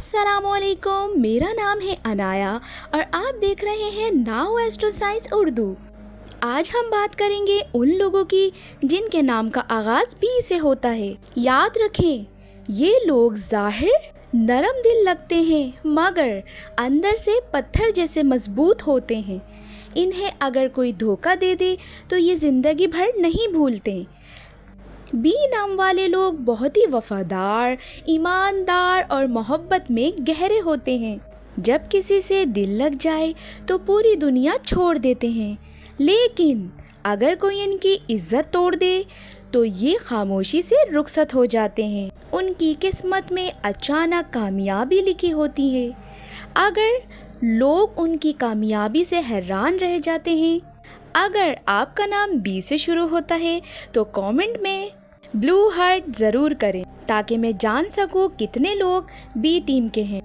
अस्सलाम वालेकुम, मेरा नाम है अनाया और आप देख रहे हैं नाउ एस्ट्रो साइंस उर्दू। आज हम बात करेंगे उन लोगों की जिनके नाम का आगाज़ बी से होता है। याद रखें, ये लोग ज़ाहिर नरम दिल लगते हैं मगर अंदर से पत्थर जैसे मजबूत होते हैं। इन्हें अगर कोई धोखा दे दे तो ये ज़िंदगी भर नहीं भूलते। बी नाम वाले लोग बहुत ही वफादार, ईमानदार और मोहब्बत में गहरे होते हैं। जब किसी से दिल लग जाए तो पूरी दुनिया छोड़ देते हैं, लेकिन अगर कोई इनकी इज्जत तोड़ दे तो ये खामोशी से रुखसत हो जाते हैं। उनकी किस्मत में अचानक कामयाबी लिखी होती है। अगर लोग उनकी कामयाबी से हैरान रह जाते हैं। अगर आपका नाम बी से शुरू होता है तो कमेंट में ब्लू हार्ट ज़रूर करें ताकि मैं जान सकूं कितने लोग बी टीम के हैं।